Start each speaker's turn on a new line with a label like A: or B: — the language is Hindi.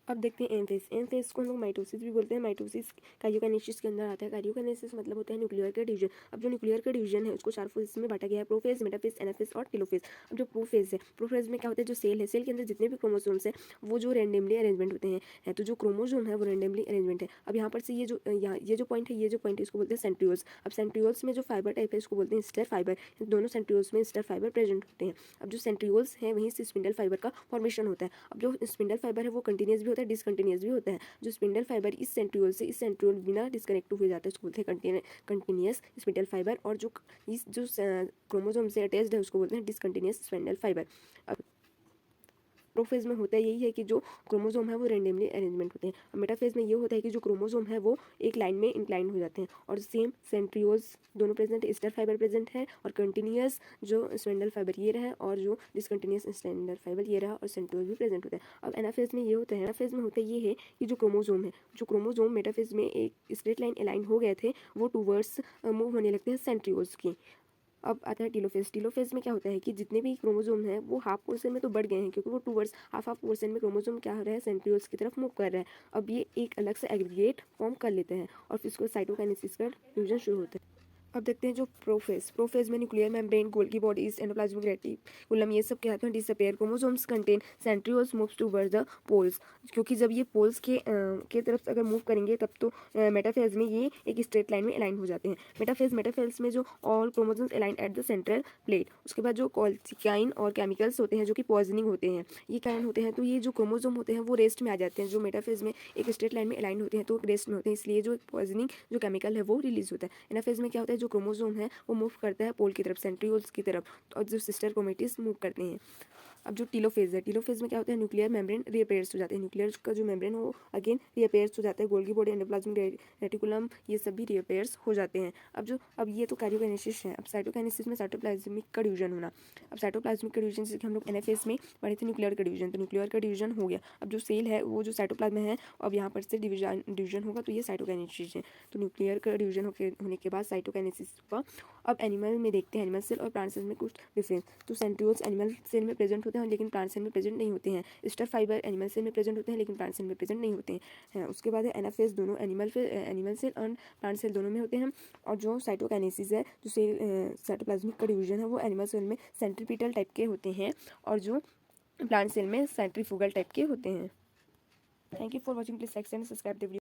A: अब देखते हैं एम फेज। एम फेज को हम लोग माइटोसिस भी बोलते हैं। माइटोसिस कार्योकाइनेसिस के अंदर आता है। कार्योकाइनेसिस मतलब होता है न्यूक्लियर का डिवीजन। अब जो न्यूक्लियर का डिवीजन है उसको 4 फेज में बांटा गया है, प्रोफेज, मेटाफेज, एनाफेज और टेलोफेज। अब जो प्रोफेज है, प्रोफेज में क्या होता है, जो सेल है, सेल के अंदर जितने भी क्रोमोसोम्स है वो जो रैंडमली अरेंजमेंट होते हैं। तो जो क्रोमोसोम है वो रैंडमली अरेंजमेंट है। अब यहाँ पर से ये जो पॉइंट है, ये जो पॉइंट है इसको बोलते हैं सेंट्रियोल्स। अब सेंट्रियोल्स में जो फाइबर टाइप है इसको बोलते हैं स्टर फाइबर। दोनों सेंट्रियोल्स में स्टर फाइबर प्रेजेंट होते हैं। अब जो सेंट्रियोल्स है वहीं से स्पिंडल फाइबर का फॉर्मेशन होता है। अब जो स्पिंडल फाइबर है वो कंटिन्यूस भी होता है, डिसकंटिन्यूस भी होता है। जो स्पिंडल फाइबर इस सेंट्रियोल से इस सेंट्रियोल बिना डिस्कनेक्ट हुए जाता है उसको बोलते हैं कंटिन्यूस स्पिंडल फाइबर। और जो इस जो क्रोमोसोम से अटैच्ड है उसको बोलते हैं डिसकंटिन्यूस स्पिंडल फाइबर। अब प्रोफेज में होता है यही है कि जो क्रोमोसोम है वो रैंडमली अरेंजमेंट होते हैं। और मेटाफेज में ये होता है कि जो क्रोमोसोम है वो एक लाइन में इंक्लाइन हो जाते हैं। और सेम सेंट्रियोल्स दोनों प्रेजेंट है, स्टर फाइबर प्रेजेंट है और कंटिन्यूस जो स्पिंडल फाइबर ये रहा और जो डिसकंटिन्यूस स्पिंडल फाइबर ये रहा और सेंट्रियोल भी प्रेजेंट होता है। अब एनाफेज में ये होता है, एनाफेज में होता है ये है कि जो क्रोमोसोम मेटाफेज में एक स्ट्रेट लाइन अलाइन हो गए थे वो टूवर्ड्स मूव होने लगते हैं सेंट्रियोल्स की। अब आता है टीलोफेज। टीलोफेज में क्या होता है कि जितने भी क्रोमोसोम हैं वो हाफ पोर्शन में तो बढ़ गए हैं क्योंकि वो टूवर्ड्स हाफ पोर्शन में क्रोमोसोम क्या हो रहा है, सेंट्रियोल्स की तरफ मूव कर रहा है। अब ये एक अलग से एग्रीगेट फॉर्म कर लेते हैं और फिर इसको साइटोकाइनेसिस का फ्यूजन शुरू होता है। अब देखते हैं जो प्रोफेज। प्रोफेज में nuclear membrane, Golgi bodies, endoplasmic reticulum ये सब क्या होते हैं, disappear. Chromosomes contain centrioles moves towards the poles. क्योंकि जब ये पोल्स के तरफ अगर मूव करेंगे तब तो मेटाफेज में ये एक स्ट्रेट लाइन में अलाइन हो जाते हैं। मेटाफेज में जो all chromosomes align at the central plate. उसके बाद जो कॉल्चिकाइन और केमिकल्स होते हैं जो कि पॉइजनिंग होते हैं, ये कारण होते हैं। तो ये जो क्रोमोसोम होते हैं वो रेस्ट में आ जाते हैं। जो मेटाफेज में एक स्ट्रेट लाइन में अलाइन होते हैं तो रेस्ट में होते हैं, इसलिए जो पॉइजनिंग जो केमिकल है वो रिलीज होता है। एनाफेज में क्या होता है, जो क्रोमोसोम है वो मूव करता है पोल की तरफ, सेंट्रियोल्स की तरफ, और जो सिस्टर क्रोमेटिड्स मूव करते हैं। अब जो टीलोफेज है, टीलोफेज में क्या होता है, न्यूक्लियर मेम्ब्रेन रीअपेयर्स हो जाते हैं। न्यूक्लियर का जो मेम्ब्रेन हो अगेन रीअपेयर्स हो जाता है। गोल्गी बॉडी, एंडोप्लाज्मिक रेटिकुलम ये सब भी रीअपेयर्स हो जाते हैं। अब ये तो कार्योकाइनेसिस है। अब साइटोकाइनेसिस में साइटोप्लाज्मिक का डिवीजन होना। अब साइटोप्लाज्मिक का डिवीजन जैसे कि हम लोग एनएफएस में पढ़े थे न्यूक्लियर का डिवीजन, तो न्यूक्लियर का डिवीजन हो गया। अब जो सेल है वो जो साइटोप्लाज्म है अब यहाँ पर से डिवीजन होगा तो ये साइटोकाइनेसिस है। तो न्यूक्लियर का डिवीजन होने के बाद साइटोकाइनेसिस का। अब एनिमल में देखते हैं, एनिमल सेल और प्लांट सेल में कुछ डिफरेंस। तो सेंट्रियोल्स एनिमल सेल में प्रेजेंट होते हैं लेकिन प्लांट सेल में प्रेजेंट नहीं होते हैं। स्टर फाइबर एनिमल सेल में प्रेजेंट होते हैं लेकिन प्लांट सेल में प्रेजेंट नहीं होते हैं। उसके बाद है एनाफेज, दोनों एनिमल सेल और प्लांट सेल दोनों में होते हैं। और जो साइटोकाइनेसिस है, जो सेल साइटोप्लाज्मिक का डिवीजन है वो एनिमल सेल में सेंट्रीपिटल टाइप के होते हैं और जो प्लांट सेल में सेंट्रीफ्यूगल टाइप के होते हैं। Thank you for watching, please like and subscribe the video.